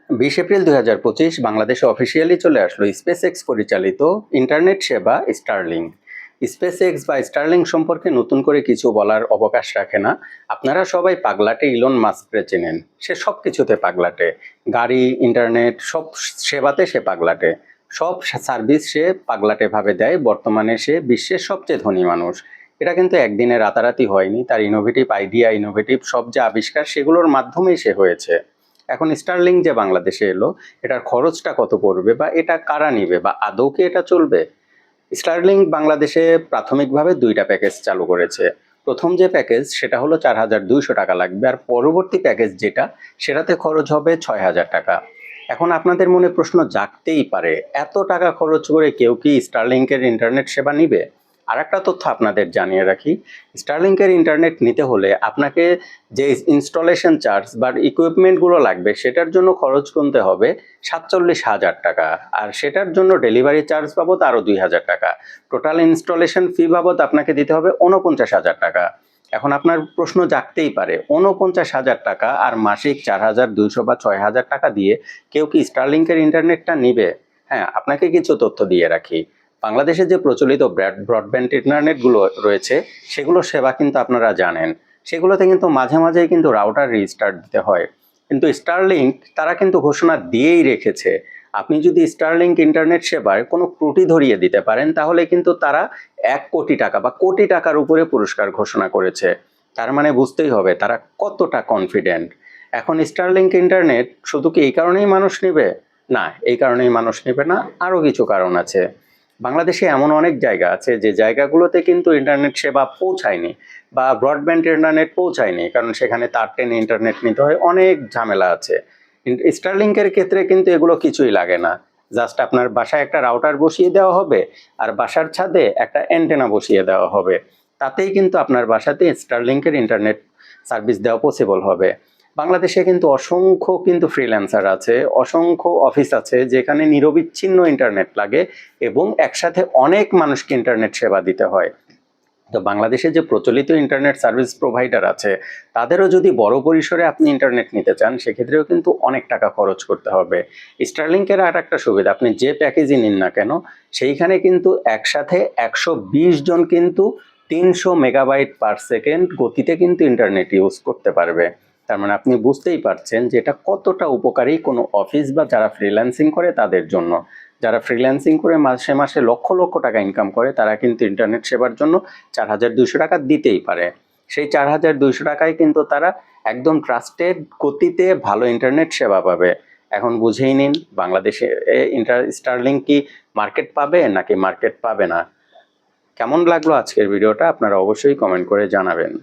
20 April 2025 বাংলাদেশে officially চলে আসলো স্পেসএক্স পরিচালিত ইন্টারনেট সেবা স্টারলিংক। স্পেসএক্স বা স্টারলিংক সম্পর্কে নতুন করে কিছু বলার অবকাশ রাখে না। আপনারা সবাই পাগলাটে ইলন মাস্ককে চেনেন। সে সব কিছুতে পাগলাটে, গাড়ি, ইন্টারনেট, সব সেবাতে সে পাগলাটে, সব সার্ভিস সে পাগলাটে ভাবে দেয়। বর্তমানে সে বিশ্বের সবচেয়ে ধনী মানুষ। এটা কিন্তু একদিনে রাতারাতি হয়নি। তার ইনোভেটিভ আইডিয়া, ইনোভেটিভ সব যে আবিষ্কার, সেগুলোর মাধ্যমেই সে হয়েছে। এখন স্টারলিংক যে বাংলাদেশে এলো, এটার খরচটা কত পড়বে বা এটা কারা নিবে বা আদৌ কি এটা চলবে? স্টারলিংক বাংলাদেশে প্রাথমিকভাবে 2টা প্যাকেজ চালু করেছে। প্রথম যে প্যাকেজ সেটা হলো 4200 টাকা লাগবে, আর পরবর্তী প্যাকেজ যেটা, সেটাতে খরচ হবে 6000 টাকা। এখন আপনাদের মনে প্রশ্ন জাগতেই পারে, এত টাকা খরচ করে কেউ কি স্টারলিংকের ইন্টারনেট সেবা নিবে? আর একটা তথ্য আপনাদের জানিয়ে রাখি, স্টারলিংকের ইন্টারনেট নিতে হলে আপনাকে যে ইনস্টলেশন চার্জ বা ইকুইপমেন্টগুলো লাগবে সেটার জন্য খরচ গুনতে হবে 47,000 টাকা, আর সেটার জন্য ডেলিভারি চার্জ বাবদ আরও 2,000 টাকা। টোটাল ইনস্টলেশন ফি বাবদ আপনাকে দিতে হবে 49,000 টাকা। এখন আপনার প্রশ্ন জাগতেই পারে, 49,000 টাকা আর মাসিক 4,200 বা 6,000 টাকা দিয়ে কেউ কি স্টারলিংকের ইন্টারনেটটা নিবে? হ্যাঁ, আপনাকে কিছু তথ্য দিয়ে রাখি। বাংলাদেশে যে প্রচলিত ব্রডব্যান্ড ইন্টারনেটগুলো রয়েছে, সেগুলো সেবা কিন্তু আপনারা জানেন। সেগুলোতে কিন্তু মাঝে মাঝেই কিন্তু রাউটার রিস্টার্ট দিতে হয়। কিন্তু স্টারলিংক তারা কিন্তু ঘোষণা দিয়েই রেখেছে, আপনি যদি স্টারলিংক ইন্টারনেট সেবার কোনো ত্রুটি ধরিয়ে দিতে পারেন, তাহলে কিন্তু তারা 1 কোটি টাকা বা কোটি টাকার উপরে পুরস্কার ঘোষণা করেছে। তার মানে বুঝতেই হবে তারা কতটা কনফিডেন্ট। এখন স্টারলিংক ইন্টারনেট শুধু কি এই কারণেই মানুষ নেবে? না, এই কারণেই মানুষ নেবে না, আরও কিছু কারণ আছে। বাংলাদেশে এমন অনেক জায়গা আছে যে জায়গাগুলোতে কিন্তু ইন্টারনেট সেবা পৌঁছায়নি বা ব্রডব্যান্ড ইন্টারনেট পৌঁছায়নি, কারণ সেখানে তার টেনে ইন্টারনেট নিতে হয়, অনেক ঝামেলা আছে। স্টারলিংকের ক্ষেত্রে কিন্তু এগুলো কিছুই লাগে না। জাস্ট আপনার বাসায় একটা রাউটার বসিয়ে দেওয়া হবে আর বাসার ছাদে একটা অ্যান্টেনা বসিয়ে দেওয়া হবে, তাতেই কিন্তু আপনার বাসাতে স্টারলিংকের ইন্টারনেট সার্ভিস দেওয়া পসিবল হবে। বাংলাদেশে কিন্তু অসংখ্য ফ্রিল্যান্সার আছে, অসংখ্য অফিস আছে যেখানে নিরবিচ্ছিন্ন ইন্টারনেট লাগে এবং একসাথে অনেক মানুষকে ইন্টারনেট সেবা দিতে হয়। তো বাংলাদেশে যে প্রচলিত ইন্টারনেট সার্ভিস প্রোভাইডার আছে, তাদেরও যদি বড় পরিসরে আপনি ইন্টারনেট নিতে চান, সেক্ষেত্রেও কিন্তু অনেক টাকা খরচ করতে হবে। স্টারলিংকের আর একটা সুবিধা, আপনি যে প্যাকেজই নিন না কেন, সেইখানে কিন্তু একসাথে 120 জন কিন্তু 300 মেগাবাইট পার সেকেন্ড গতিতে কিন্তু ইন্টারনেট ইউজ করতে পারবে। তার মানে আপনি বুঝতেই পারছেন যে এটা কতটা উপকারী কোনো অফিস বা যারা ফ্রিল্যান্সিং করে তাদের জন্য। যারা ফ্রিল্যান্সিং করে মাসে মাসে লক্ষ লক্ষ টাকা ইনকাম করে, তারা কিন্তু ইন্টারনেট সেবার জন্য 4,200 টাকা দিতেই পারে। সেই 4,200 টাকায় কিন্তু তারা একদম ট্রাস্টেড গতিতে ভালো ইন্টারনেট সেবা পাবে। এখন বুঝেই নিন, বাংলাদেশে স্টারলিংক কি মার্কেট পাবে নাকি মার্কেট পাবে না? কেমন লাগলো আজকের ভিডিওটা? আপনারা অবশ্যই কমেন্ট করে জানাবেন।